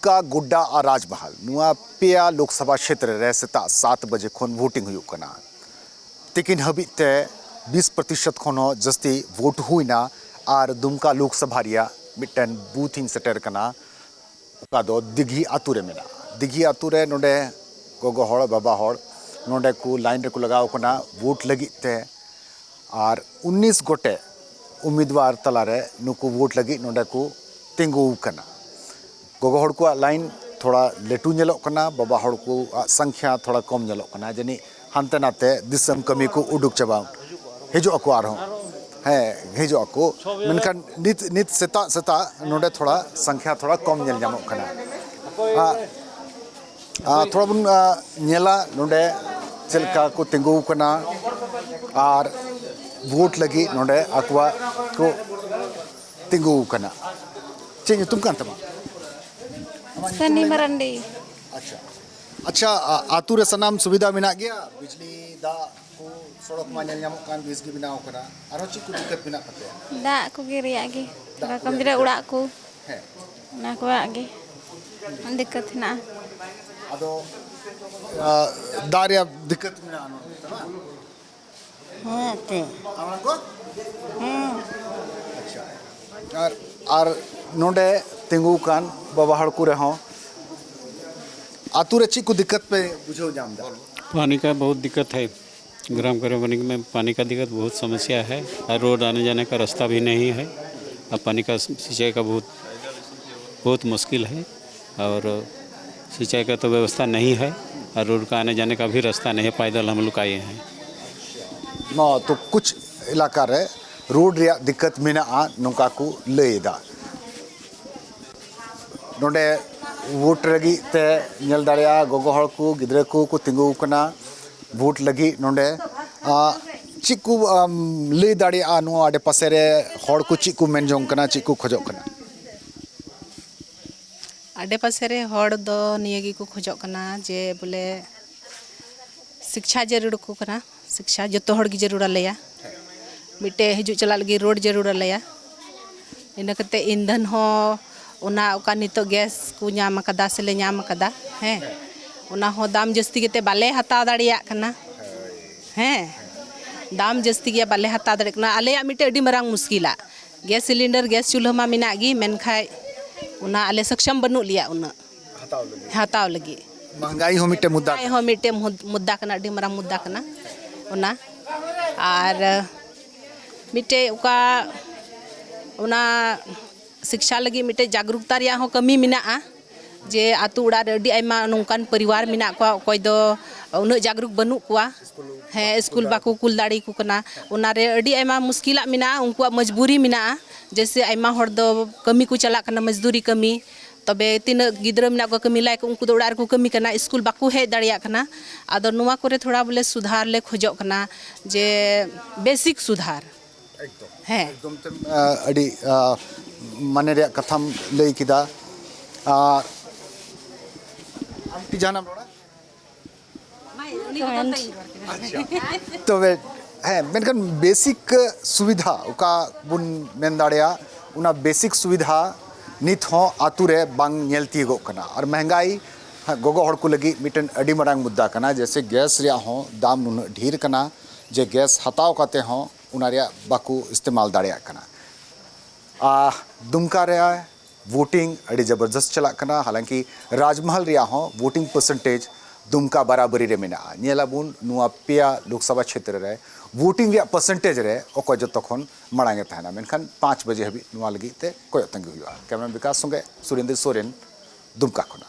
दुमका गुड्डा और राजमहल नुआ पेया लोकसभा क्षेत्र रे सेता 7 बजे खन वोटिंग हुई कना तिकिन हबीते 20% खन जस्ती वोट हुईना और दुमका लोकसभा रिया मिटन बूथ इन सेटर कना उका दो दिघी आतु रे मेना दिघी आतु रे नोडे गोगो हड़ बाबा हड़ नोडे को लाइन रे को लगाव कना वोट लगिते और 19 गोटे उम्मीदवार तलारे नुकु वोट लगी नोडे को तिंगु कना गोगो हड़ को लाइन थोड़ा लेटू नेलोक कना बाबा हड़ को संख्या थोड़ा कम नेलोक कना जनी हानते नाते दिसम कमी को उडुक चबा हिजो को आरो है हिजो को मनखान नित सेता नोडे थोड़ा संख्या थोड़ा कम नेल जामोक कना थोड़ा बुन नेला नोडे चलका को तिंगु कना और वोट लगी नोडे अकवा को तिंगु कना चेंज तुम कान तमा सनी मरंडी अच्छा आतु रे सनाम सुविधा मिना गया बिजली दा को सड़क मा नेल ᱧᱟᱢᱚᱜ ᱠᱟᱱ बिजली बनाव करा आरो ची को दिक्कत बिना पते दा को गिरिया गे थोड़ा कम जरे उड़ा को है ना को आगे दिक्कत ना अदो दारिया दिक्कत मिना आनो तमा हां ते आमन को अच्छा और नोडे तिंगु कान बाबा हड़ को रहो आतु रे ची को दिक्कत पे बुझो जाम दा पानी का बहुत दिक्कत है ग्राम करोबनी में पानी का दिक्कत बहुत समस्या है और रोड आने जाने का रास्ता भी नहीं है अब पानी का सिंचाई का बहुत मुश्किल है और सिंचाई का तो व्यवस्था नहीं है और रोड का आने जाने का भी रास्ता नहीं है पैदल हम लोग आए हैं न तो कुछ इलाका रे रोड रे दिक्कत मेना नोका को लेदा नोडे वोट लगी ते नेल दाड़िया गोगो हड़ को गिद्रे को तिंगु कना वोट लगी नोडे चिकु ले दाड़िया नो आडे पासे रे हड़ को चिकु मेन जोंग कना चिकु खोजो कना आडे पासे रे हड़ दो नियगी को खोजो कना जे बोले शिक्षा जरूर को कना शिक्षा जतो हड़ की जरूर लेया मिटे हिजु चला लगी रोड जरूर लेया इन कते ईंधन हो उना उका नितो गैस को नाम कदा से ले नाम कदा है उना हो दाम जस्ती केते बाले हता दाड़िया कना है दाम जस्ती गया बाले हता दाड़े कना आले मिटे अडी मरांग मुश्किला गैस सिलेंडर गैस चूल्हा मा मिना गी मेनखाय उना आले सक्षम बनु लिया उना हताव लगी महंगाई हो मिटे मुद्दा कना अडी मरांग मुद्दा कना उना और मिटे उका उना शिक्षा लगी मिटे जागरूकता रिया हो कमी मिना जे आतु उड़ा अडी आयमा नोंकान परिवार मिना को कोई दो उन जागरूक बनु कुआ है स्कूल बाकू कुल दाड़ी को कना उना रे अडी आयमा मुश्किला मिना उनकुआ मजबूरी मिना जैसे आयमा हर दो कमी को चला कना मजदूरी कमी तबे तीन गिद्रा मिना को कमी लायक उनको उड़ा को कमी कना स्कूल बाकू हे दाड़िया कना आदो नुआ करे थोड़ा बोले सुधार ले खोजो कना जे बेसिक सुधार है एकदम अडी माने रे कथम लई किदा आमटी जानम रोड़ा तो वे है मेनकन बेसिक सुविधा उका बुन मेन दाड़िया उना बेसिक सुविधा नित हो आतु रे बांग नेलती गो कना और महंगाई गोगो हड़ को लगी मिटन अडी मरांग मुद्दा कना जैसे गैस रिया हो दाम नुन ढेर कना जे गैस हताव काते हो उना रिया बाकू इस्तेमाल दाड़िया कना दुमका रे वोटिंग अड़ी जबरदस्त चला कना हालांकि राजमहल रिया हो वोटिंग परसेंटेज दुमका बराबरी रे मेना नेला बुन नुआ पेया लोकसभा क्षेत्र रे वोटिंग रिया परसेंटेज रे ओको जतो खन मणांगे ताना मेनखान 5 बजे हबी नुआ लगी ते कोय तंगी हुआ कैमरा विकास संगे सुरेंद्र सोरेन दुमका खना।